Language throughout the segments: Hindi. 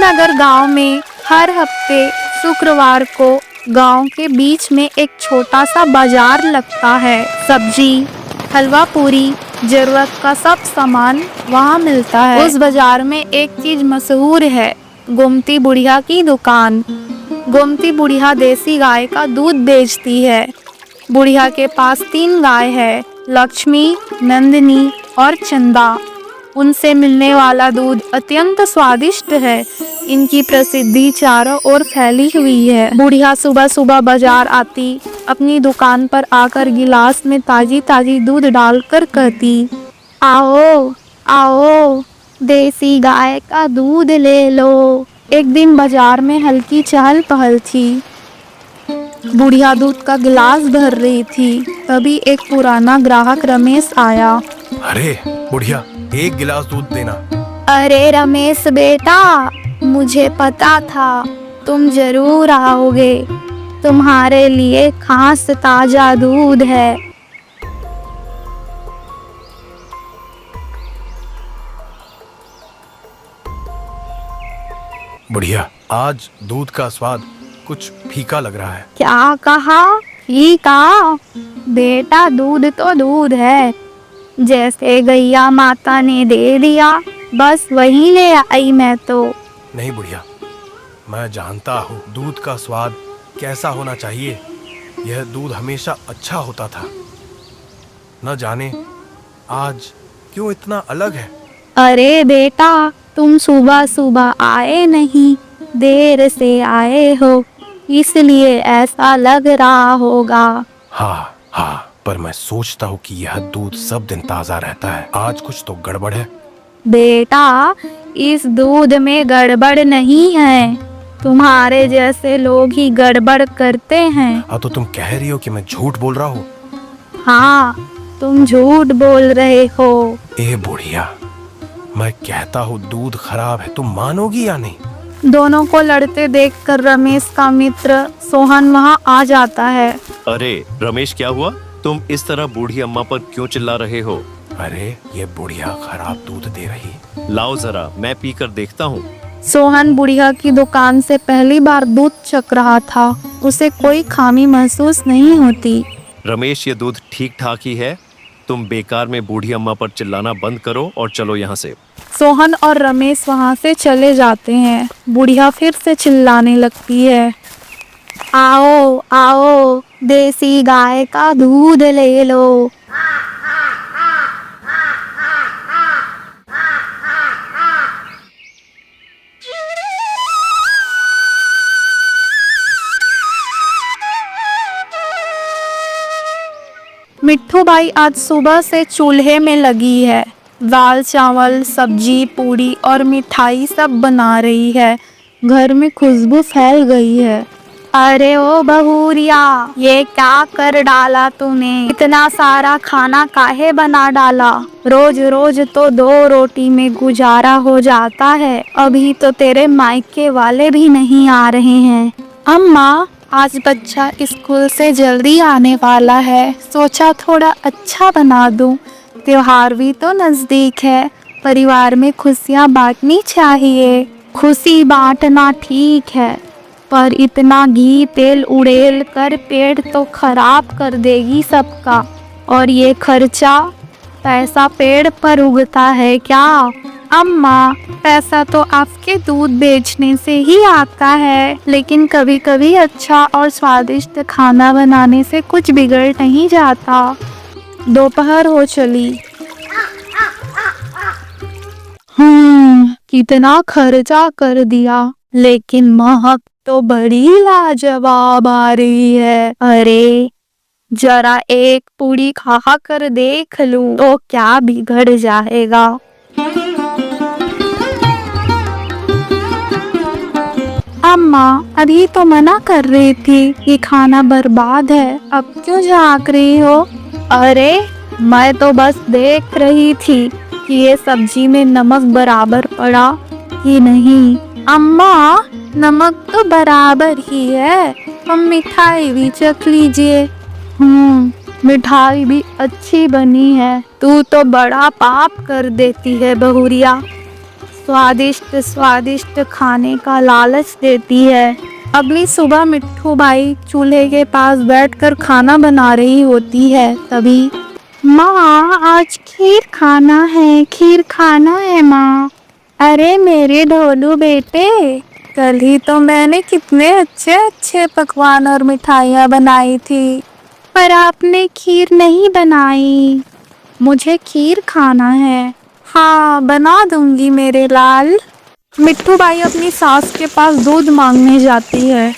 नगर गांव में हर हफ्ते शुक्रवार को गांव के बीच में एक छोटा सा बाजार लगता है। सब्जी, हलवा पूरी, जरूरत का सब सामान वहाँ मिलता है। उस बाजार में एक चीज मशहूर है, गोमती बुढ़िया की दुकान। गोमती बुढ़िया देसी गाय का दूध बेचती है। बुढ़िया के पास 3 गाय है, लक्ष्मी, नंदिनी और चंदा। उनसे मिलने वाला दूध अत्यंत स्वादिष्ट है। इनकी प्रसिद्धि चारों ओर फैली हुई है। बुढ़िया सुबह सुबह बाजार आती, अपनी दुकान पर आकर गिलास में ताजी ताजी दूध डालकर कहती, आओ आओ, देसी गाय का दूध ले लो। एक दिन बाजार में हल्की चहल पहल थी। बुढ़िया दूध का गिलास भर रही थी, तभी एक पुराना ग्राहक रमेश आया। अरे बुढ़िया, एक गिलास दूध देना। अरे रमेश बेटा, मुझे पता था तुम जरूर आओगे। तुम्हारे लिए खास ताजा दूध है। बुढ़िया, आज दूध का स्वाद कुछ फीका लग रहा है। क्या कहा? फीका? बेटा, दूध तो दूध है। जैसे गैया माता ने दे दिया, बस वही ले आई मैं तो। नहीं बुढ़िया, मैं जानता हूँ दूध का स्वाद कैसा होना चाहिए। यह दूध हमेशा अच्छा होता था। न जाने आज क्यों इतना अलग है। अरे बेटा, तुम सुबह सुबह आए नहीं, देर से आए हो, इसलिए ऐसा लग रहा होगा। हाँ हाँ, पर मैं सोचता हूँ कि यह दूध सब दिन ताजा रहता है। आज कुछ तो गड़बड़ है। बेटा, इस दूध में गड़बड़ नहीं है। तुम्हारे जैसे लोग ही गड़बड़ करते हैं। अब तो तुम कह रही हो कि मैं झूठ बोल रहा हूँ। हाँ, तुम झूठ बोल रहे हो। ए बुढ़िया, मैं कहता हूँ दूध खराब है, तुम मानोगी या नहीं? दोनों को लड़ते देखकर रमेश का मित्र सोहन वहाँ आ जाता है। अरे रमेश, क्या हुआ? तुम इस तरह बूढ़ी अम्मा पर क्यों चिल्ला रहे हो? अरे ये बुढ़िया खराब दूध दे रही। लाओ जरा, मैं पीकर देखता हूँ। सोहन बुढ़िया की दुकान से पहली बार दूध चख रहा था। उसे कोई खामी महसूस नहीं होती। रमेश, ये दूध ठीक ठाक ही है। तुम बेकार में बूढ़ी अम्मा पर चिल्लाना बंद करो और चलो यहाँ से। सोहन और रमेश वहाँ से चले जाते हैं। बुढ़िया फिर से चिल्लाने लगती है, आओ आओ, देसी गाय का दूध ले लो। मिट्ठू बाई आज सुबह से चूल्हे में लगी है। दाल चावल, सब्जी, पूरी और मिठाई सब बना रही है। घर में खुशबू फैल गई है। अरे ओ बहुरिया, ये क्या कर डाला तूने? इतना सारा खाना काहे बना डाला? रोज रोज तो 2 रोटी में गुजारा हो जाता है। अभी तो तेरे मायके वाले भी नहीं आ रहे हैं। अम्मा, आज बच्चा स्कूल से जल्दी आने वाला है, सोचा थोड़ा अच्छा बना दूं। त्योहार भी तो नजदीक है, परिवार में खुशियां बांटनी चाहिए। खुशी बांटना ठीक है, पर इतना घी तेल उड़ेल कर पेट तो खराब कर देगी सबका। और ये खर्चा, पैसा पेड़ पर उगता है क्या? अम्मा, पैसा तो आपके दूध बेचने से ही आता है, लेकिन कभी कभी अच्छा और स्वादिष्ट खाना बनाने से कुछ बिगड़ नहीं जाता। दोपहर हो चली। कितना खर्चा कर दिया, लेकिन महक तो बड़ी लाजवाब आ रही है। अरे जरा एक पूरी खा कर देख लूं तो क्या बिगड़ जाएगा। अम्मा, अभी तो मना कर रही थी कि खाना बर्बाद है, अब क्यों झांक रही हो? अरे मैं तो बस देख रही थी कि ये सब्जी में नमक बराबर पड़ा कि नहीं। अम्मा, नमक तो बराबर ही है। हम मिठाई भी चख लीजिए। मिठाई भी अच्छी बनी है। तू तो बड़ा पाप कर देती है बहुरिया। स्वादिष्ट स्वादिष्ट खाने का लालच देती है। अगली सुबह मिट्ठू बाई चूल्हे के पास बैठकर खाना बना रही होती है। तभी माँ, आज खीर खाना है, खीर खाना है माँ। अरे मेरे ढोलू बेटे, कल ही तो मैंने कितने अच्छे अच्छे पकवान और मिठाइयाँ बनाई थी, पर आपने खीर नहीं बनाई। मुझे खीर खाना है। हाँ, बना दूंगी मेरे लाल। मिट्ठू बाई अपनी सास के पास दूध मांगने जाती है।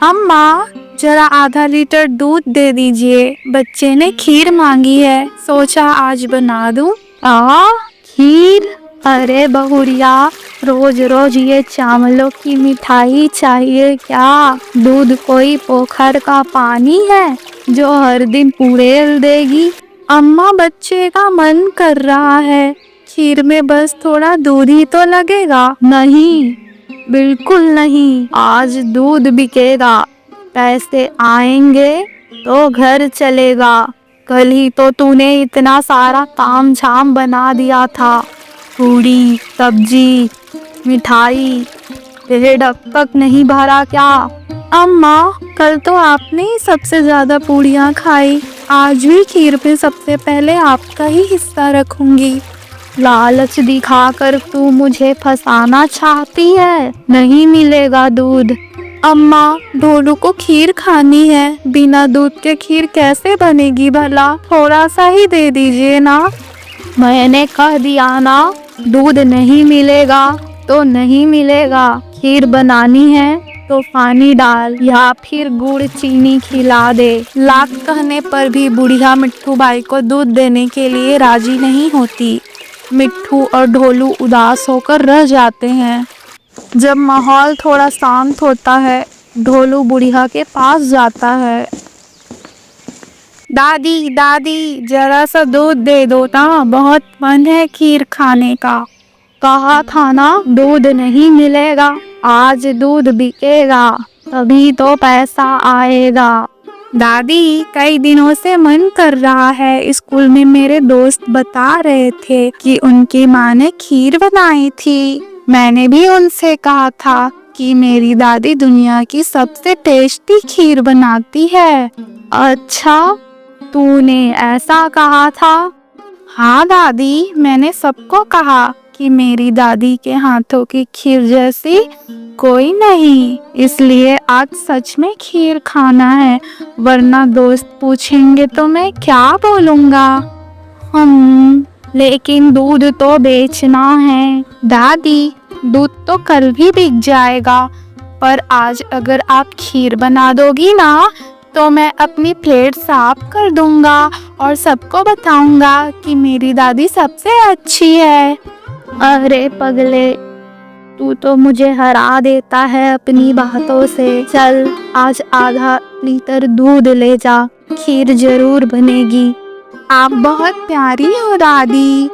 अम्मा, जरा आधा लीटर दूध दे दीजिए, बच्चे ने खीर मांगी है, सोचा आज बना दूं। खीर? अरे बहुरिया, रोज रोज ये चावलों की मिठाई चाहिए क्या? दूध कोई पोखर का पानी है जो हर दिन पूड़ेल देगी? अम्मा, बच्चे का मन कर रहा है, खीर में बस थोड़ा दूध ही तो लगेगा। नहीं, बिल्कुल नहीं, आज दूध बिकेगा, पैसे आएंगे तो घर चलेगा। कल ही तो तूने इतना सारा ताम झाम बना दिया था, पूड़ी सब्जी मिठाई, पेट अब तक नहीं भरा क्या? अम्मा, कल तो आपने ही सबसे ज्यादा पूड़ियाँ खाई, आज भी खीर पे सबसे पहले आपका ही हिस्सा रखूंगी। लालच दिखाकर तू मुझे फंसाना चाहती है। नहीं मिलेगा दूध। अम्मा, ढोलू को खीर खानी है, बिना दूध के खीर कैसे बनेगी भला? थोड़ा सा ही दे दीजिए ना। मैंने कह दिया ना, दूध नहीं मिलेगा तो नहीं मिलेगा। खीर बनानी है तो पानी डाल या फिर गुड़ चीनी खिला दे। लाख कहने पर भी बुढ़िया मिट्ठू बाई को दूध देने के लिए राजी नहीं होती। मिट्ठू और ढोलू उदास होकर रह जाते हैं। जब माहौल थोड़ा शांत होता है, ढोलू बुढ़िया के पास जाता है। दादी दादी, जरा सा दूध दे दो ना, बहुत मन है खीर खाने का। कहा था ना, दूध नहीं मिलेगा, आज दूध बिकेगा, तभी तो पैसा आएगा। दादी, कई दिनों से मन कर रहा है। स्कूल में मेरे दोस्त बता रहे थे कि उनकी माँ ने खीर बनाई थी। मैंने भी उनसे कहा था कि मेरी दादी दुनिया की सबसे टेस्टी खीर बनाती है। अच्छा, तूने ऐसा कहा था? हाँ दादी, मैंने सबको कहा कि मेरी दादी के हाथों की खीर जैसी कोई नहीं, इसलिए आज सच में खीर खाना है, वरना दोस्त पूछेंगे तो मैं क्या बोलूँगा? लेकिन दूध तो बेचना है। दादी, दूध तो कल भी बिक जाएगा, पर आज अगर आप खीर बना दोगी ना, तो मैं अपनी प्लेट साफ कर दूंगा और सबको बताऊंगा कि मेरी दादी सबसे अच्छी है। अरे पगले, तू तो मुझे हरा देता है अपनी बातों से। चल, आज आधा लीटर दूध ले जा, खीर जरूर बनेगी। आप बहुत प्यारी हो दादी।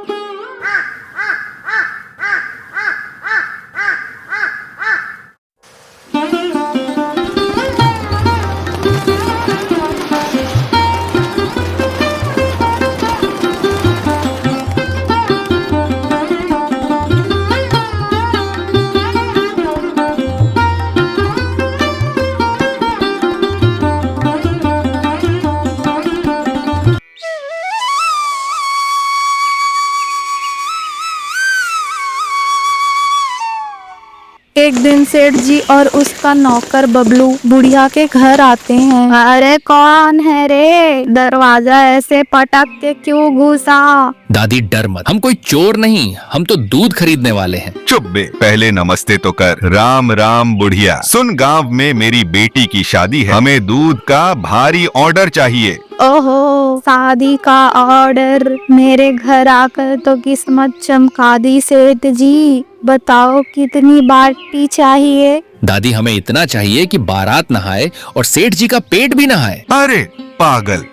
एक दिन सेठ जी और उसका नौकर बबलू बुढ़िया के घर आते हैं। अरे कौन है रे, दरवाजा ऐसे पटक के क्यों घुसा? दादी डर मत, हम कोई चोर नहीं, हम तो दूध खरीदने वाले हैं। चुप बे, पहले नमस्ते तो कर। राम राम बुढ़िया, सुन, गांव में मेरी बेटी की शादी है, हमें दूध का भारी ऑर्डर चाहिए। ओहो, शादी का ऑर्डर, मेरे घर आकर तो किस्मत चमका दी सेठ जी। बताओ कितनी बाटी चाहिए? दादी, हमें इतना चाहिए कि बारात नहाए और सेठ जी का पेट भी नहाए। अरे पागल,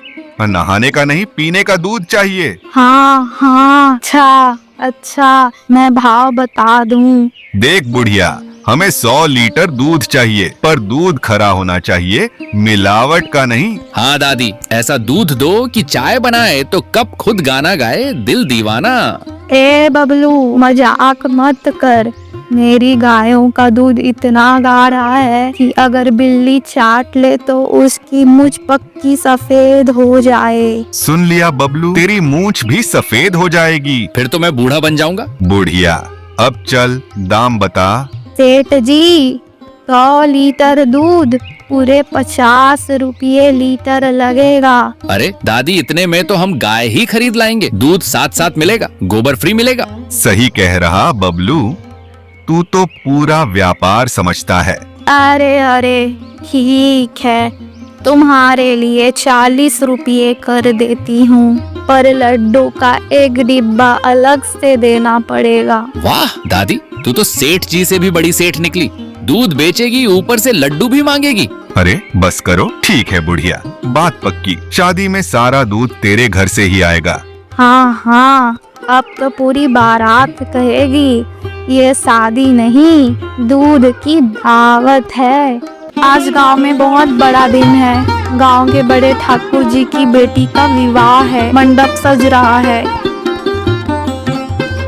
नहाने का नहीं, पीने का दूध चाहिए। हाँ, अच्छा, मैं भाव बता दूं। देख बुढ़िया, हमें 100 लीटर दूध चाहिए, पर दूध खरा होना चाहिए, मिलावट का नहीं। हाँ दादी, ऐसा दूध दो कि चाय बनाए तो कप खुद गाना गाए, दिल दीवाना। ए बबलू, मजाक मत कर। मेरी गायों का दूध इतना गाढ़ा है कि अगर बिल्ली चाट ले तो उसकी मूंछ पक्की सफेद हो जाए। सुन लिया बबलू, तेरी मूंछ भी सफेद हो जाएगी। फिर तो मैं बूढ़ा बन जाऊंगा। बुढ़िया, अब चल दाम बता। सेठ जी, 100 लीटर दूध पूरे 50 रुपये लीटर लगेगा। अरे दादी, इतने में तो हम गाय ही खरीद लाएंगे। दूध साथ साथ मिलेगा, गोबर फ्री मिलेगा। सही कह रहा बबलू, तू तो पूरा व्यापार समझता है। अरे अरे ठीक है, तुम्हारे लिए 40 रुपये कर देती हूँ, पर लड्डू का एक डिब्बा अलग से देना पड़ेगा। वाह दादी, तू तो सेठ जी से भी बड़ी सेठ निकली। दूध बेचेगी, ऊपर से लड्डू भी मांगेगी। अरे बस करो। ठीक है बुढ़िया, बात पक्की। शादी में सारा दूध तेरे घर से ही आएगा। हाँ हाँ, अब तो पूरी बारात कहेगी ये शादी नहीं, दूध की दावत है। आज गांव में बहुत बड़ा दिन है। गांव के बड़े ठाकुर जी की बेटी का विवाह है। मंडप सज रहा है।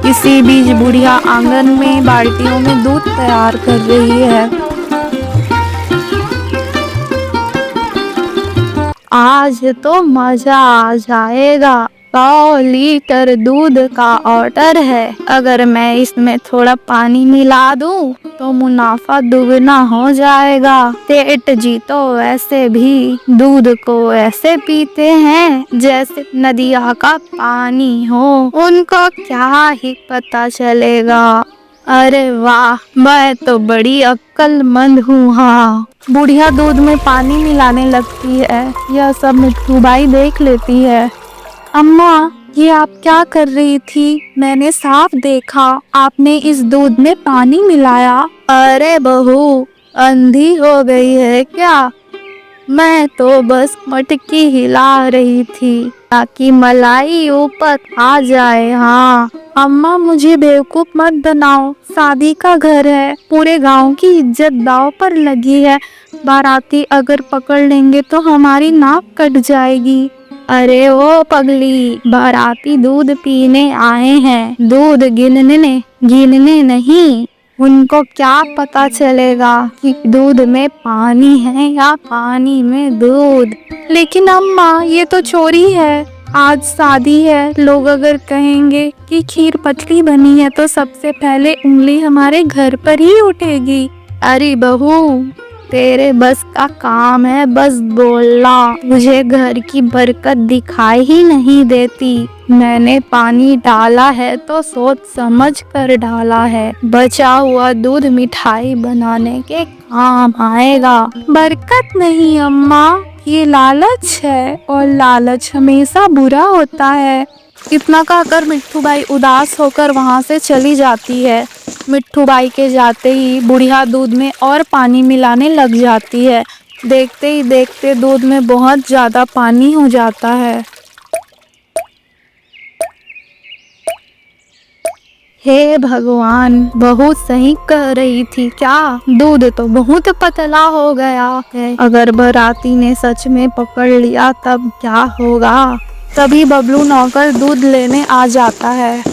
इसी बीच बुढ़िया आंगन में बाल्टियों में दूध तैयार कर रही है। आज तो मजा आ जाएगा। 100 लीटर दूध का ऑर्डर है। अगर मैं इसमें थोड़ा पानी मिला दूं तो मुनाफा दुगना हो जाएगा। सेठ जी तो वैसे भी दूध को ऐसे पीते हैं जैसे नदिया का पानी हो। उनको क्या ही पता चलेगा। अरे वाह, मैं तो बड़ी अक्लमंद हूँ। हाँ, बुढ़िया दूध में पानी मिलाने लगती है। यह सब मिट्टू बाई देख लेती है। अम्मा, ये आप क्या कर रही थी? मैंने साफ देखा आपने इस दूध में पानी मिलाया। अरे बहू, अंधी हो गई है क्या? मैं तो बस मटकी हिला रही थी ताकि मलाई ऊपर आ जाए। हाँ अम्मा, मुझे बेवकूफ मत बनाओ। शादी का घर है, पूरे गांव की इज्जत दांव पर लगी है। बाराती अगर पकड़ लेंगे तो हमारी नाक कट जाएगी। अरे ओ पगली, बाराती दूध पीने आए हैं, दूध गिनने नहीं। उनको क्या पता चलेगा कि दूध में पानी है या पानी में दूध। लेकिन अम्मा, ये तो चोरी है। आज शादी है, लोग अगर कहेंगे कि खीर पतली बनी है तो सबसे पहले उंगली हमारे घर पर ही उठेगी। अरे बहू, तेरे बस का काम है बस बोलना। मुझे घर की बरकत दिखाई ही नहीं देती। मैंने पानी डाला है तो सोच समझ कर डाला है। बचा हुआ दूध मिठाई बनाने के काम आएगा। बरकत नहीं अम्मा, ये लालच है और लालच हमेशा बुरा होता है। इतना कहकर मिट्टू बाई उदास होकर वहाँ से चली जाती है। मिट्टू बाई के जाते ही बुढ़िया दूध में और पानी मिलाने लग जाती है। देखते ही देखते दूध में बहुत ज्यादा पानी हो जाता है। हे भगवान, बहुत सही कह रही थी क्या? दूध तो बहुत पतला हो गया है। अगर बाराती ने सच में पकड़ लिया तब क्या होगा? तभी बबलू नौकर दूध लेने आ जाता है।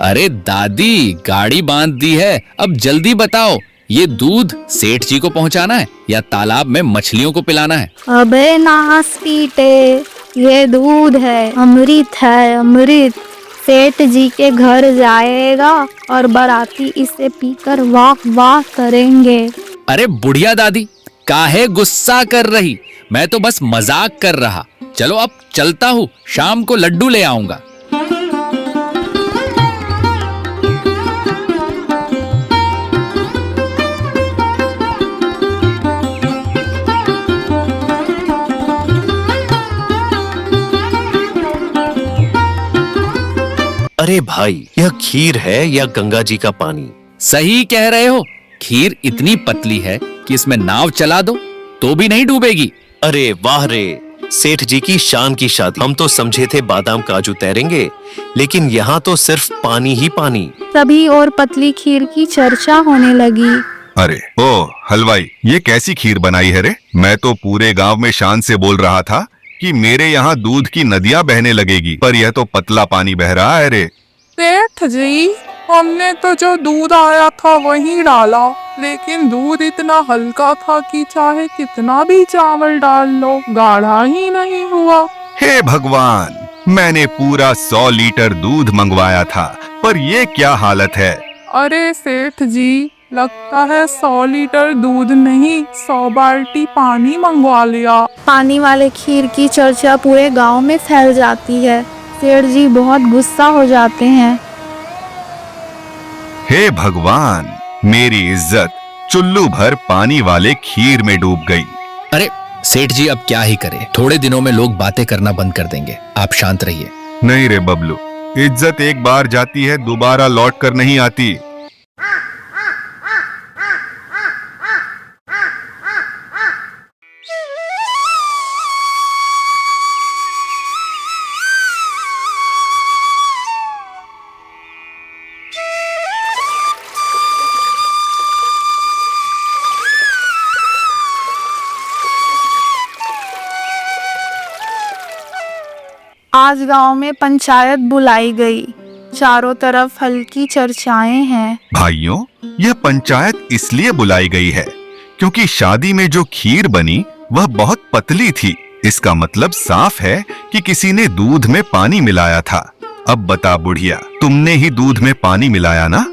अरे दादी, गाड़ी बांध दी है, अब जल्दी बताओ, ये दूध सेठ जी को पहुंचाना है या तालाब में मछलियों को पिलाना है? अबे नास पीटे, ये दूध है, अमृत है, अमृत। सेठ जी के घर जाएगा और बाराती इसे पीकर वाह वाह करेंगे। अरे बुढ़िया दादी, काहे गुस्सा कर रही? मैं तो बस मजाक कर रहा। चलो अब चलता हूँ, शाम को लड्डू ले आऊंगा। अरे भाई, यह खीर है या गंगा जी का पानी? सही कह रहे हो। खीर इतनी पतली है कि इसमें नाव चला दो तो भी नहीं डूबेगी। अरे वाह रे, सेठ जी की शान की शादी। हम तो समझे थे बादाम काजू तैरेंगे, लेकिन यहाँ तो सिर्फ पानी ही पानी। तभी और पतली खीर की चर्चा होने लगी। अरे ओ हलवाई, ये कैसी खीर बनाई है रे? मैं तो पूरे गांव में शान से बोल रहा था कि मेरे यहाँ दूध की नदियां बहने लगेगी, पर यह तो पतला पानी बह रहा है रे। सेठ जी, हमने तो जो दूध आया था वही डाला, लेकिन दूध इतना हल्का था कि चाहे कितना भी चावल डाल लो गाढ़ा ही नहीं हुआ। हे भगवान, मैंने पूरा 100 लीटर दूध मंगवाया था, पर ये क्या हालत है। अरे सेठ जी, लगता है 100 लीटर दूध नहीं 100 बाल्टी पानी मंगवा लिया। पानी वाले खीर की चर्चा पूरे गांव में फैल जाती है। सेठ जी बहुत गुस्सा हो जाते हैं। हे भगवान, मेरी इज्जत चुल्लू भर पानी वाले खीर में डूब गई। अरे सेठ जी, अब क्या ही करें, थोड़े दिनों में लोग बातें करना बंद कर देंगे, आप शांत रहिए। नहीं रे बबलू, इज्जत एक बार जाती है दोबारा लौट कर नहीं आती। आज गांव में पंचायत बुलाई गई। चारों तरफ हल्की चर्चाएं हैं। भाइयों, यह पंचायत इसलिए बुलाई गई है क्योंकि शादी में जो खीर बनी वह बहुत पतली थी। इसका मतलब साफ है कि किसी ने दूध में पानी मिलाया था। अब बता बुढ़िया, तुमने ही दूध में पानी मिलाया ना?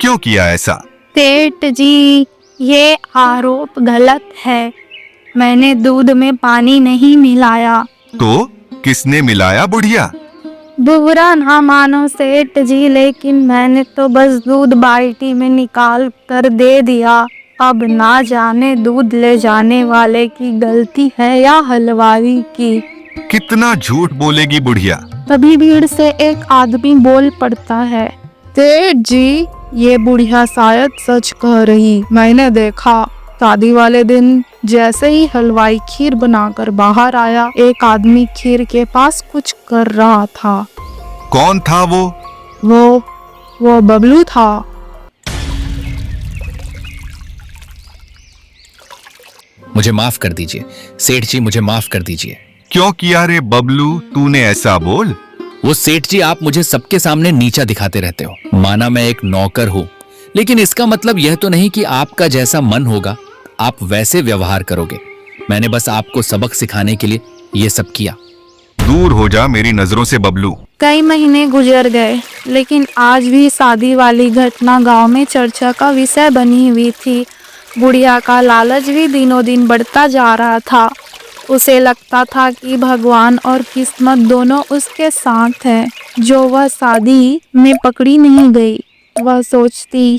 क्यों किया ऐसा? सेठ जी, ये आरोप गलत है। मैंने दूध में पानी नहीं मिलाया। तो किसने मिलाया बुढ़िया? बुरा ना मानो सेठ जी, लेकिन मैंने तो बस दूध बाल्टी में निकाल कर दे दिया। अब ना जाने दूध ले जाने वाले की गलती है या हलवाई की। कितना झूठ बोलेगी बुढ़िया। तभी भीड़ से एक आदमी बोल पड़ता है, सेठ जी, ये बुढ़िया शायद सच कह रही। मैंने देखा, शादी वाले दिन जैसे ही हलवाई खीर बनाकर बाहर आया, एक आदमी खीर के पास कुछ कर रहा था। कौन था वो? वो बबलू था। मुझे माफ कर दीजिए सेठ जी, मुझे माफ कर दीजिए। क्यों किया रे बबलू तूने ऐसा? बोल। वो सेठ जी, आप मुझे सबके सामने नीचा दिखाते रहते हो। माना मैं एक नौकर हूँ, लेकिन इसका मतलब यह तो नहीं कि आपका जैसा मन होगा आप वैसे व्यवहार करोगे। मैंने बस आपको सबक सिखाने के लिए ये सब किया। दूर हो जा मेरी नजरों से बबलू। कई महीने गुजर गए, लेकिन आज भी शादी वाली घटना गांव में चर्चा का विषय बनी हुई थी। बुढ़िया का लालच भी दिनों दिन बढ़ता जा रहा था। उसे लगता था कि भगवान और किस्मत दोनों उसके साथ हैं, जो वह शादी में पकड़ी नहीं गई। वह सोचती,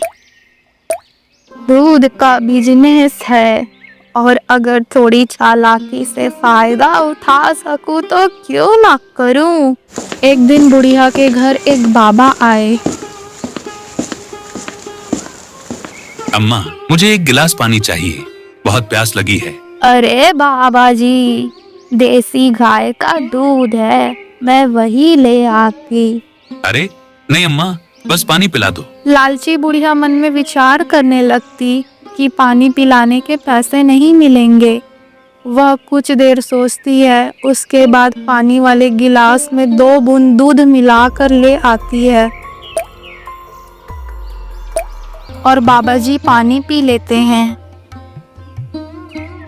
दूध का बिजनेस है और अगर थोड़ी चालाकी से फायदा उठा सकूं तो क्यों ना करूं। एक दिन बुढ़िया के घर एक बाबा आए। अम्मा, मुझे एक गिलास पानी चाहिए, बहुत प्यास लगी है। अरे बाबा जी, देसी गाय का दूध है, मैं वही ले आती। अरे नहीं अम्मा, बस पानी पिला दो। लालची बुढ़िया मन में विचार करने लगती कि पानी पिलाने के पैसे नहीं मिलेंगे। वह कुछ देर सोचती है, उसके बाद पानी वाले गिलास में 2 बूंद दूध मिलाकर ले आती है और बाबा जी पानी पी लेते हैं।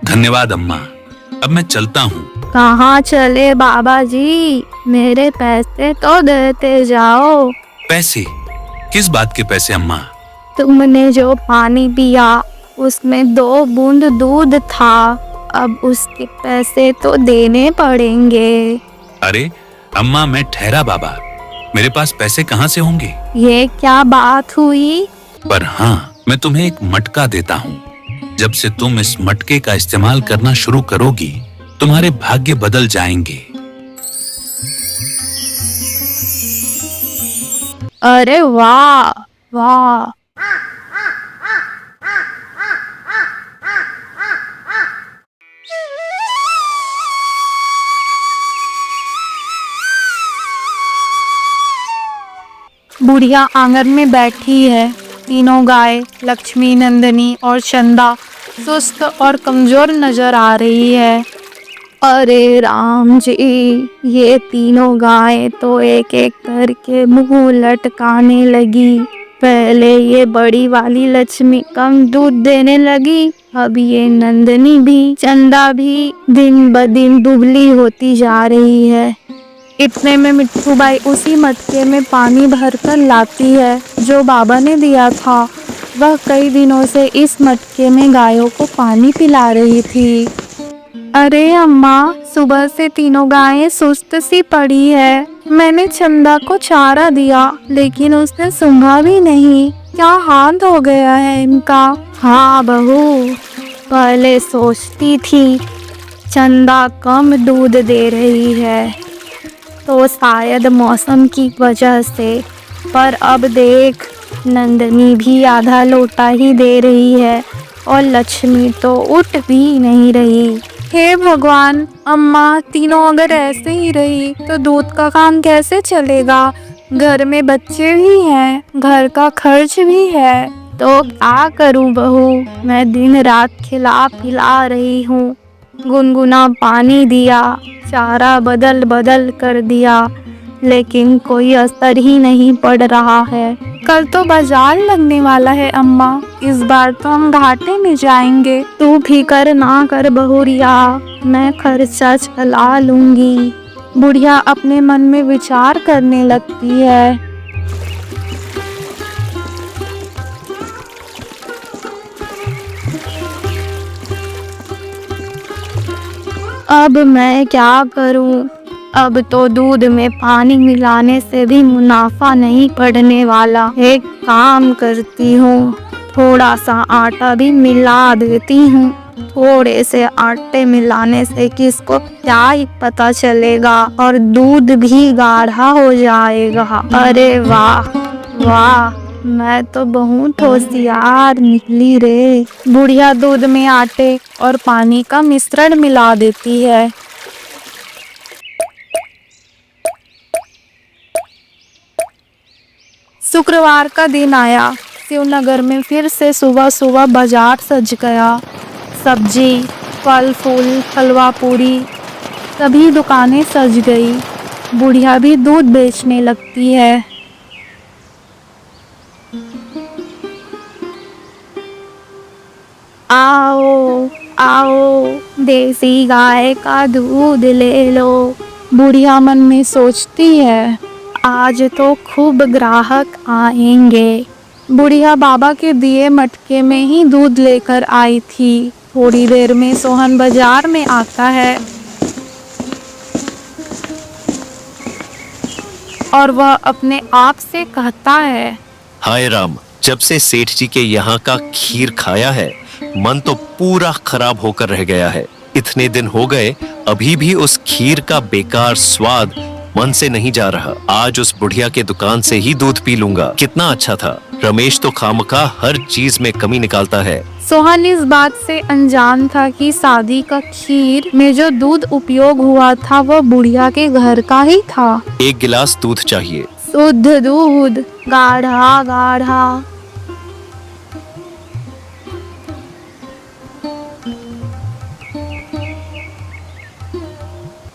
धन्यवाद अम्मा, अब मैं चलता हूँ। कहाँ चले बाबा जी, मेरे पैसे तो देते जाओ। पैसे? किस बात के पैसे अम्मा? तुमने जो पानी पिया उसमें 2 बूंद दूध था, अब उसके पैसे तो देने पड़ेंगे। अरे अम्मा, मैं ठहरा बाबा, मेरे पास पैसे कहाँ से होंगे? ये क्या बात हुई? पर हाँ, मैं तुम्हें एक मटका देता हूँ। जब से तुम इस मटके का इस्तेमाल करना शुरू करोगी, तुम्हारे भाग्य बदल जाएंगे। अरे वाह वाह। बुढ़िया आंगन में बैठी है। तीनों गाय, लक्ष्मी, नंदिनी और चंदा सुस्त और कमजोर नजर आ रही है अरे राम जी, ये तीनों गायें तो एक एक करके मुंह लटकाने लगी। पहले ये बड़ी वाली लक्ष्मी कम दूध देने लगी, अब ये नंदनी भी, चंदा भी दिन ब दिन दुबली होती जा रही है। इतने में मिट्ठू बाई उसी मटके में पानी भरकर लाती है जो बाबा ने दिया था। वह कई दिनों से इस मटके में गायों को पानी पिला रही थी। अरे अम्मा, सुबह से तीनों गायें सुस्त सी पड़ी है। मैंने चंदा को चारा दिया लेकिन उसने सूंघा भी नहीं। क्या हाथ हो गया है इनका? हाँ बहू, पहले सोचती थी चंदा कम दूध दे रही है तो शायद मौसम की वजह से, पर अब देख नंदनी भी आधा लोटा ही दे रही है और लक्ष्मी तो उठ भी नहीं रही। हे भगवान, अम्मा तीनों अगर ऐसे ही रही तो दूध का काम कैसे चलेगा? घर में बच्चे भी हैं, घर का खर्च भी है, तो क्या करूं बहू? मैं दिन रात खिला पिला रही हूँ, गुनगुना पानी दिया, चारा बदल बदल कर दिया, लेकिन कोई असर ही नहीं पड़ रहा है। कल तो बाजार लगने वाला है अम्मा, इस बार तो हम घाटे में जाएंगे। तू फिकर ना कर बहुरिया, मैं खर्चा चला लूंगी। बुढ़िया अपने मन में विचार करने लगती है। अब मैं क्या करूं? अब तो दूध में पानी मिलाने से भी मुनाफा नहीं पड़ने वाला। एक काम करती हूँ, थोड़ा सा आटा भी मिला देती हूँ। थोड़े से आटे मिलाने से किसको क्या ही पता चलेगा और दूध भी गाढ़ा हो जाएगा। अरे वाह वाह, मैं तो बहुत होशियार निकली रे। बुढ़िया दूध में आटे और पानी का मिश्रण मिला देती है। शुक्रवार का दिन आया। शिवनगर में फिर से सुबह सुबह बाजार सज गया। सब्जी, फल फूल, हलवा पूरी, सभी दुकानें सज गई। बुढ़िया भी दूध बेचने लगती है। आओ आओ, देसी गाय का दूध ले लो। बुढ़िया मन में सोचती है, आज तो खूब ग्राहक आएंगे। बुढ़िया बाबा के दिए मटके में ही दूध लेकर आई थी। थोड़ी देर में सोहन बाजार में आता है और वह अपने आप से कहता है, हाय राम, जब से सेठ जी के यहाँ का खीर खाया है मन तो पूरा खराब होकर रह गया है। इतने दिन हो गए अभी भी उस खीर का बेकार स्वाद मन से नहीं जा रहा। आज उस बुढ़िया के दुकान से ही दूध पी लूंगा। कितना अच्छा था। रमेश तो खामखा हर चीज में कमी निकालता है। सोहन इस बात से अनजान था कि शादी का खीर में जो दूध उपयोग हुआ था वह बुढ़िया के घर का ही था। 1 गिलास दूध चाहिए। शुद्ध दूध, गाढ़ा गाढ़ा।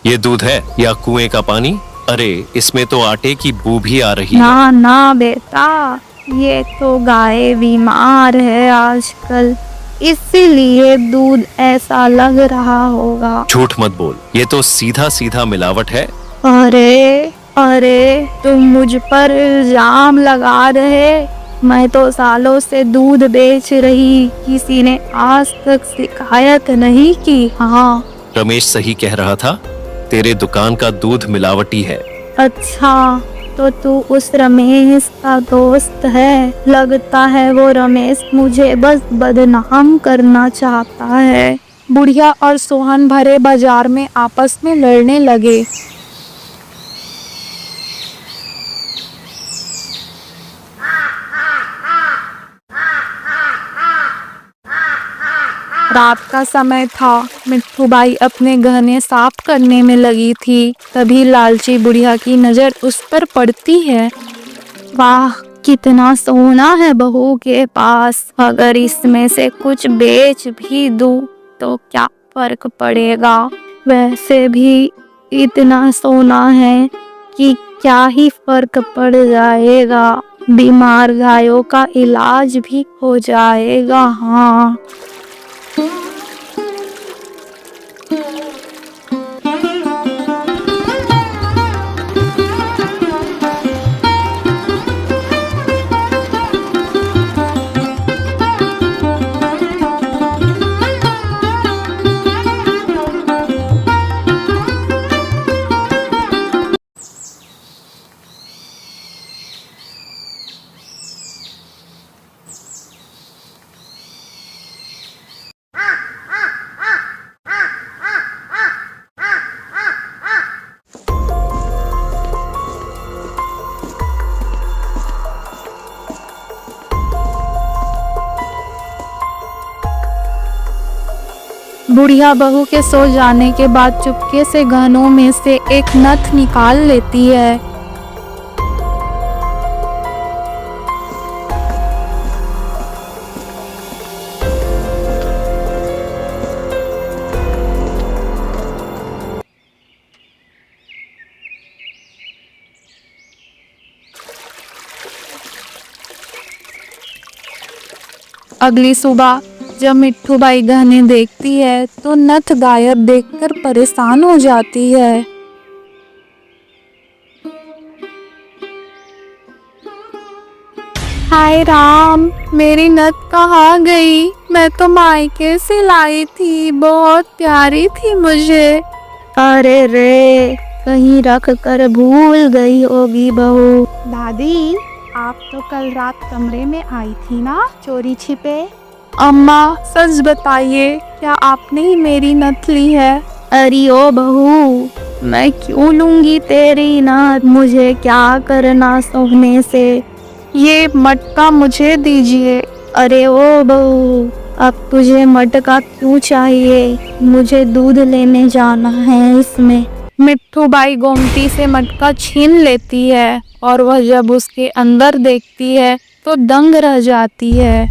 ये दूध है या कुएं का पानी? अरे इसमें तो आटे की बू भी आ रही है। ना ना बेटा, ये तो गाय बीमार है आजकल, इसीलिए दूध ऐसा लग रहा होगा। झूठ मत बोल, ये तो सीधा सीधा मिलावट है। अरे अरे, तुम मुझ पर इल्जाम लगा रहे। मैं तो सालों से दूध बेच रही, किसी ने आज तक शिकायत नहीं की। हाँ, रमेश सही कह रहा था, तेरे दुकान का दूध मिलावटी है। अच्छा, तो तू उस रमेश का दोस्त है। लगता है वो रमेश मुझे बस बदनाम करना चाहता है। बुढ़िया और सोहन भरे बाजार में आपस में लड़ने लगे। रात का समय था। मिट्ठू बाई अपने गहने साफ करने में लगी थी। तभी लालची बुढ़िया की नजर उस पर पड़ती है। वाह, कितना सोना है बहू के पास। अगर इसमें से कुछ बेच भी दूं तो क्या फर्क पड़ेगा। वैसे भी इतना सोना है कि क्या ही फर्क पड़ जाएगा, बीमार गायों का इलाज भी हो जाएगा। हाँ। बुढ़िया बहू के सो जाने के बाद चुपके से गहनों में से एक नथ निकाल लेती है। अगली सुबह जब मिट्ठू बाई गहने देखती है तो नथ गायब देखकर परेशान हो जाती है। हाय राम, मेरी नथ कहाँ गई? मैं तो मायके से लाई थी, बहुत प्यारी थी मुझे। अरे रे, कहीं रख कर भूल गई होगी बहू। दादी, आप तो कल रात कमरे में आई थी ना चोरी छिपे? अम्मा, सच बताइए, क्या आपने ही मेरी नथ ली है? अरे ओ बहू, मैं क्यों लूंगी तेरी नथ? मुझे क्या करना सोने से? ये मटका मुझे दीजिए। अरे ओ बहू, अब तुझे मटका क्यों चाहिए? मुझे दूध लेने जाना है इसमें। मिट्ठू बाई गोमती से मटका छीन लेती है और वह जब उसके अंदर देखती है तो दंग रह जाती है।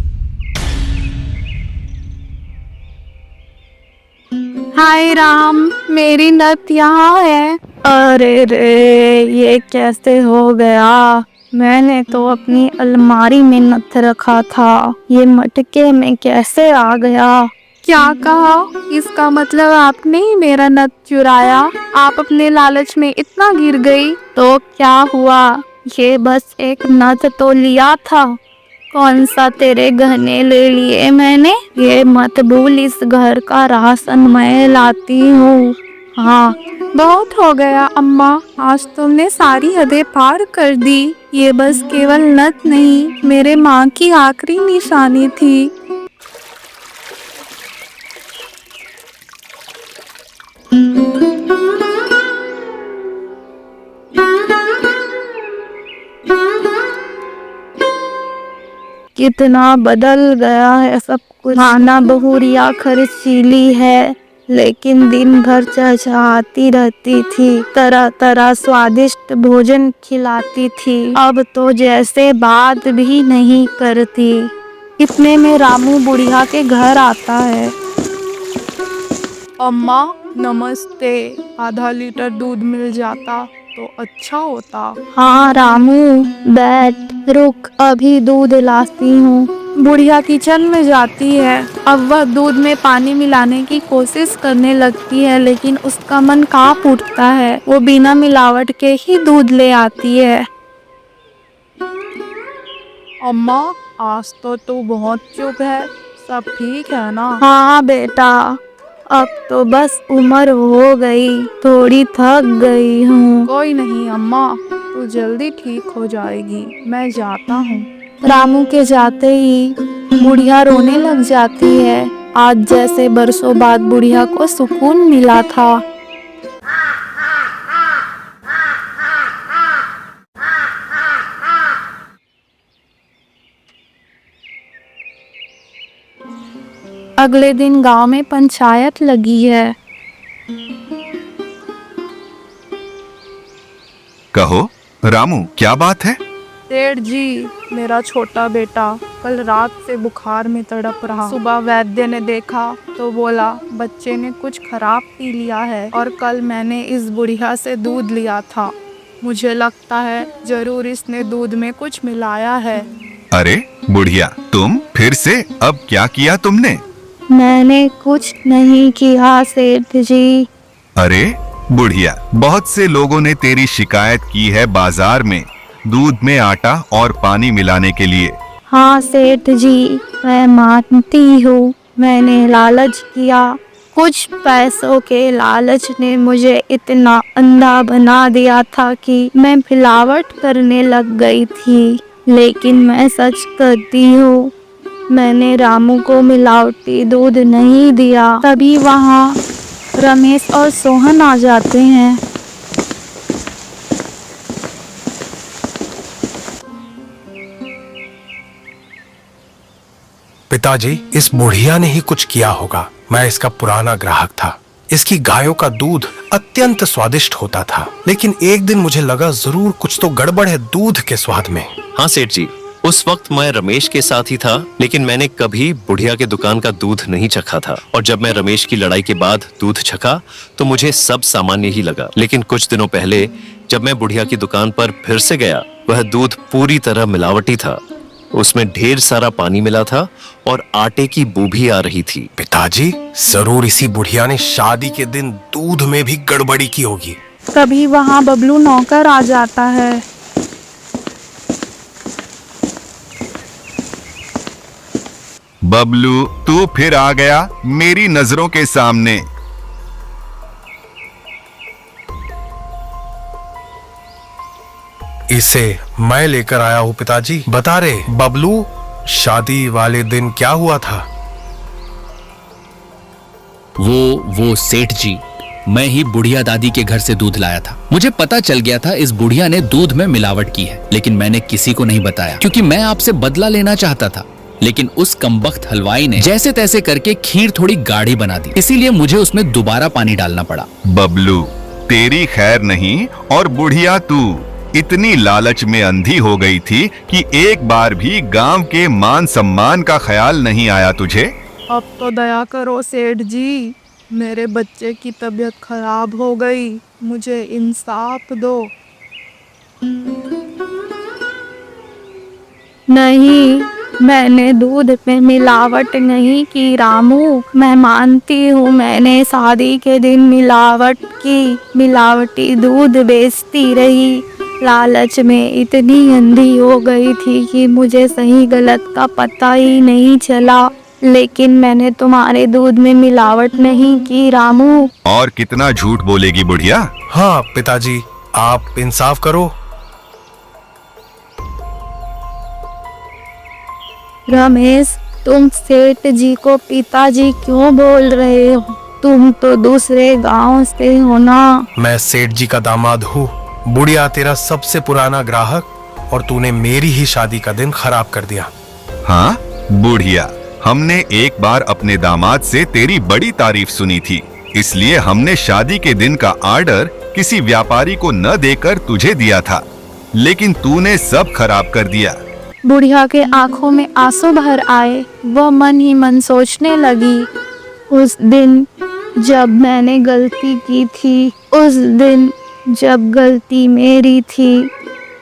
हाय राम, मेरी नथ यहाँ है। अरे रे, ये कैसे हो गया? मैंने तो अपनी अलमारी में नथ रखा था, ये मटके में कैसे आ गया? क्या कहा? इसका मतलब आपने ही मेरा नथ चुराया? आप अपने लालच में इतना गिर गई तो क्या हुआ? ये बस एक नथ तो लिया था, कौन सा तेरे गहने ले लिए मैंने? ये मत भूल, इस घर का राशन मैं लाती हूँ। हाँ, बहुत हो गया अम्मा, आज तुमने सारी हदें पार कर दी। ये बस केवल नथ नहीं, मेरे माँ की आखिरी निशानी थी। कितना बदल गया है सब कुछ। खाना बहुरिया खर्चीली है, लेकिन दिन भर चहचहाती रहती थी, तरह तरह स्वादिष्ट भोजन खिलाती थी। अब तो जैसे बात भी नहीं करती। इतने में रामू बुढ़िया के घर आता है। अम्मा नमस्ते, आधा लीटर दूध मिल जाता तो अच्छा होता। हाँ रामू, बैठ, रुक, अभी दूध लाती हूँ। बुढ़िया किचन में जाती है। अब वह दूध में पानी मिलाने की कोशिश करने लगती है, लेकिन उसका मन कांप उठता है। वो बिना मिलावट के ही दूध ले आती है। अम्मा, आज तो तू बहुत चुप है, सब ठीक है ना? हाँ बेटा, अब तो बस उम्र हो गई, थोड़ी थक गई हूँ। कोई नहीं अम्मा, तू जल्दी ठीक हो जाएगी, मैं जाता हूँ। रामू के जाते ही बुढ़िया रोने लग जाती है। आज जैसे बरसों बाद बुढ़िया को सुकून मिला था। अगले दिन गांव में पंचायत लगी है। कहो रामू, क्या बात है? सेठ जी, मेरा छोटा बेटा कल रात से बुखार में तड़प रहा। सुबह वैद्य ने देखा तो बोला बच्चे ने कुछ खराब पी लिया है और कल मैंने इस बुढ़िया से दूध लिया था। मुझे लगता है जरूर इसने दूध में कुछ मिलाया है। अरे बुढ़िया, तुम फिर से अब क्या किया तुमने? मैंने कुछ नहीं किया सेठ जी। अरे बुढ़िया, बहुत से लोगों ने तेरी शिकायत की है बाजार में दूध में आटा और पानी मिलाने के लिए। हाँ सेठ जी, मैं मानती हूँ मैंने लालच किया। कुछ पैसों के लालच ने मुझे इतना अंधा बना दिया था कि मैं मिलावट करने लग गई थी। लेकिन मैं सच कहती हूँ, मैंने रामू को मिलावटी दूध नहीं दिया। तभी वहाँ रमेश और सोहन आ जाते हैं। पिताजी, इस बुढ़िया ने ही कुछ किया होगा। मैं इसका पुराना ग्राहक था। इसकी गायों का दूध अत्यंत स्वादिष्ट होता था, लेकिन एक दिन मुझे लगा जरूर कुछ तो गड़बड़ है दूध के स्वाद में। हाँ सेठ जी, उस वक्त मैं रमेश के साथ ही था, लेकिन मैंने कभी बुढ़िया के दुकान का दूध नहीं चखा था। और जब मैं रमेश की लड़ाई के बाद दूध चखा तो मुझे सब सामान्य ही लगा। लेकिन कुछ दिनों पहले जब मैं बुढ़िया की दुकान पर फिर से गया, वह दूध पूरी तरह मिलावटी था। उसमें ढेर सारा पानी मिला था और आटे की बू भी आ रही थी। पिताजी, जरूर इसी बुढ़िया ने शादी के दिन दूध में भी गड़बड़ी की होगी। तभी वहाँ बबलू नौकर आ जाता है। बबलू, तू फिर आ गया मेरी नजरों के सामने। इसे मैं लेकर आया हूँ पिताजी। बता रे बबलू, शादी वाले दिन क्या हुआ था? वो सेठ जी, मैं ही बुढ़िया दादी के घर से दूध लाया था। मुझे पता चल गया था इस बुढ़िया ने दूध में मिलावट की है, लेकिन मैंने किसी को नहीं बताया क्योंकि मैं आपसे बदला लेना चाहता था। लेकिन उस कमबख्त हलवाई ने जैसे तैसे करके खीर थोड़ी गाढ़ी बना दी, इसीलिए मुझे उसमें दोबारा पानी डालना पड़ा। बबलू, तेरी खैर नहीं और बुढ़िया तू इतनी लालच में अंधी हो गई थी कि एक बार भी गांव के मान सम्मान का ख्याल नहीं आया तुझे। अब तो दया करो सेठ जी, मेरे बच्चे की तबीयत खराब हो गई, मुझे इंसाफ दो। नहीं, मैंने दूध में मिलावट नहीं की रामू। मैं मानती हूँ मैंने शादी के दिन मिलावट की, मिलावटी दूध बेचती रही। लालच में इतनी अंधी हो गई थी कि मुझे सही गलत का पता ही नहीं चला। लेकिन मैंने तुम्हारे दूध में मिलावट नहीं की रामू। और कितना झूठ बोलेगी बुढ़िया? हाँ पिताजी, आप इंसाफ करो। रमेश, तुम सेठ जी को पिताजी क्यों बोल रहे हो? तुम तो दूसरे गांव से हो ना। मैं सेठ जी का दामाद हूँ। बुढ़िया तेरा सबसे पुराना ग्राहक और तूने मेरी ही शादी का दिन खराब कर दिया। हाँ बुढ़िया, हमने एक बार अपने दामाद से तेरी बड़ी तारीफ सुनी थी, इसलिए हमने शादी के दिन का ऑर्डर किसी व्यापारी को न देकर तुझे दिया था, लेकिन तूने सब खराब कर दिया। बुढ़िया के आंखों में आंसू भर आए। वह मन ही मन सोचने लगी, उस दिन जब मैंने गलती की थी, उस दिन जब गलती मेरी थी,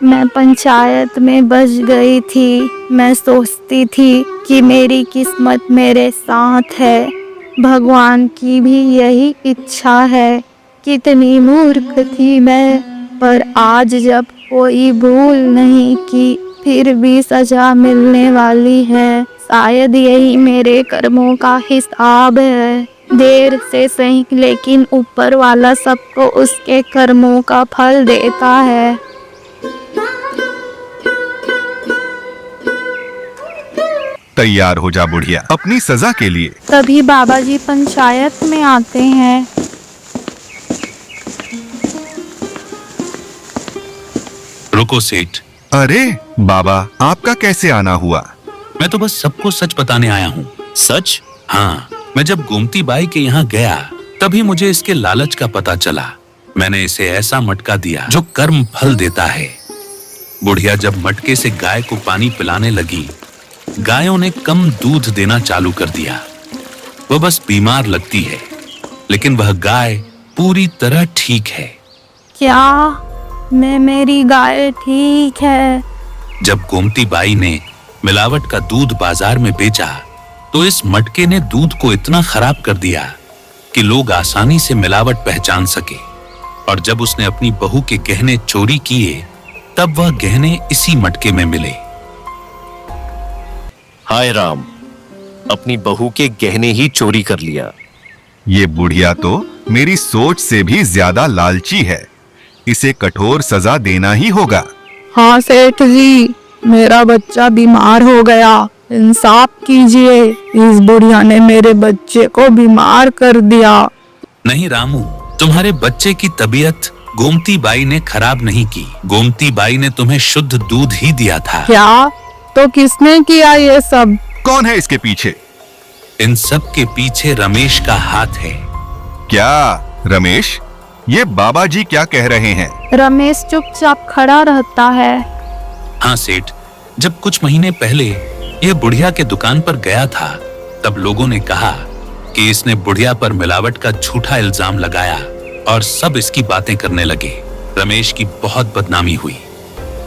मैं पंचायत में बच गई थी। मैं सोचती थी कि मेरी किस्मत मेरे साथ है, भगवान की भी यही इच्छा है। कितनी मूर्ख थी मैं, पर आज जब कोई भूल नहीं की फिर भी सजा मिलने वाली है। शायद यही मेरे कर्मों का हिसाब है। देर से सही, लेकिन ऊपर वाला सबको उसके कर्मों का फल देता है। तैयार हो जा बुढ़िया अपनी सजा के लिए। तभी बाबा जी पंचायत में आते हैं। रुको सेठ, अरे बाबा, आपका कैसे आना हुआ? मैं तो बस सबको सच बताने आया हूँ। सच? हाँ, मैं जब गोमती बाई के यहाँ गया तभी मुझे इसके लालच का पता चला। मैंने इसे ऐसा मटका दिया जो कर्म फल देता है। बुढ़िया जब मटके से गाय को पानी पिलाने लगी गायों ने कम दूध देना चालू कर दिया। वह बस बीमार लगती है, लेकिन वह गाय पूरी तरह ठीक है। क्या मेरी गाय ठीक है? जब गोमती बाई ने मिलावट का दूध बाजार में बेचा तो इस मटके ने दूध को इतना खराब कर दिया कि लोग आसानी से मिलावट पहचान सके। और जब उसने अपनी बहू के गहने चोरी किए तब वह गहने इसी मटके में मिले। हाय राम, अपनी बहू के गहने ही चोरी कर लिया। ये बुढ़िया तो मेरी सोच से भी ज्यादा लालची है। इसे कठोर सजा देना ही होगा। हाँ सेठ जी, मेरा बच्चा बीमार हो गया, इंसाफ कीजिए। इस बुढ़िया ने मेरे बच्चे को बीमार कर दिया। नहीं रामू, तुम्हारे बच्चे की तबीयत गोमती बाई ने खराब नहीं की। गोमती बाई ने तुम्हें शुद्ध दूध ही दिया था। क्या? तो किसने किया ये सब? कौन है इसके पीछे? इन सब के पीछे रमेश का हाथ है। क्या रमेश? ये बाबा जी क्या कह रहे हैं? रमेश चुपचाप खड़ा रहता है। हाँ सेठ, जब कुछ महीने पहले यह बुढ़िया के दुकान पर गया था तब लोगों ने कहा कि इसने बुढ़िया पर मिलावट का झूठा इल्जाम लगाया और सब इसकी बातें करने लगे। रमेश की बहुत बदनामी हुई।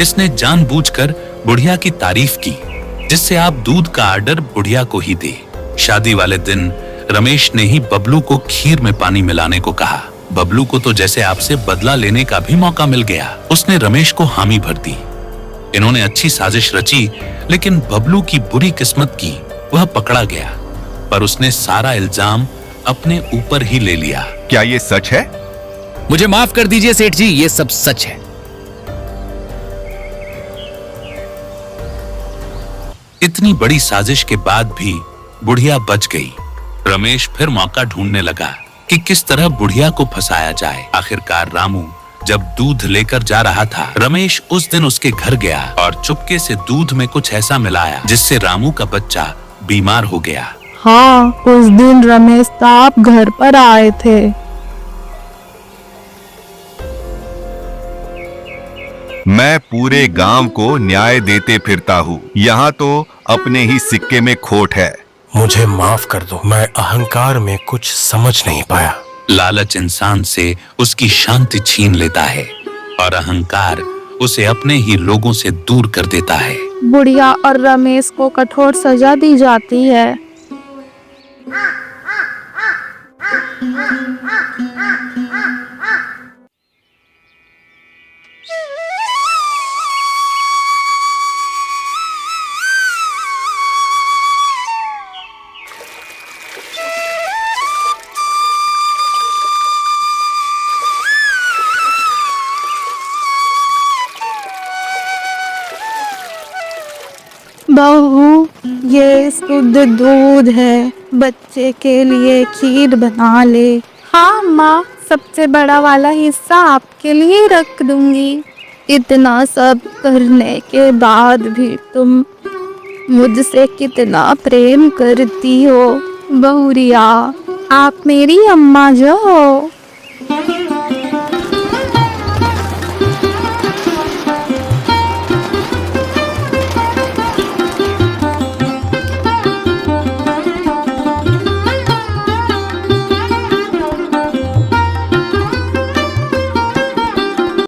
इसने जानबूझकर बुढ़िया की तारीफ की जिससे आप दूध का ऑर्डर बुढ़िया को ही दे। शादी वाले दिन रमेश ने ही बबलू को खीर में पानी मिलाने को कहा। बबलू को तो जैसे आपसे बदला लेने का भी मौका मिल गया। उसने रमेश को हामी भर दी। इन्होंने अच्छी साजिश रची, लेकिन बबलू की बुरी किस्मत की वह पकड़ा गया, पर उसने सारा इल्जाम अपने ऊपर ही ले लिया। क्या ये सच है? मुझे माफ कर दीजिए सेठ जी, ये सब सच है। इतनी बड़ी साजिश के बाद भी बुढ़िया बच गई। रमेश फिर मौका ढूंढने लगा कि किस तरह बुढ़िया को फंसाया जाए। आखिरकार रामू जब दूध लेकर जा रहा था, रमेश उस दिन उसके घर गया और चुपके से दूध में कुछ ऐसा मिलाया जिससे रामू का बच्चा बीमार हो गया। हाँ, उस दिन रमेश साहब घर पर आए थे। मैं पूरे गांव को न्याय देते फिरता हूँ, यहाँ तो अपने ही सिक्के में खोट है। मुझे माफ कर दो, मैं अहंकार में कुछ समझ नहीं पाया। लालच इंसान से उसकी शांति छीन लेता है और अहंकार उसे अपने ही लोगों से दूर कर देता है। बुढ़िया और रमेश को कठोर सजा दी जाती है। बहू, ये शुद्ध दूध है, बच्चे के लिए खीर बना ले। हाँ माँ, सबसे बड़ा वाला हिस्सा आपके लिए रख दूंगी। इतना सब करने के बाद भी तुम मुझसे कितना प्रेम करती हो बहुरिया। आप मेरी अम्मा जो हो।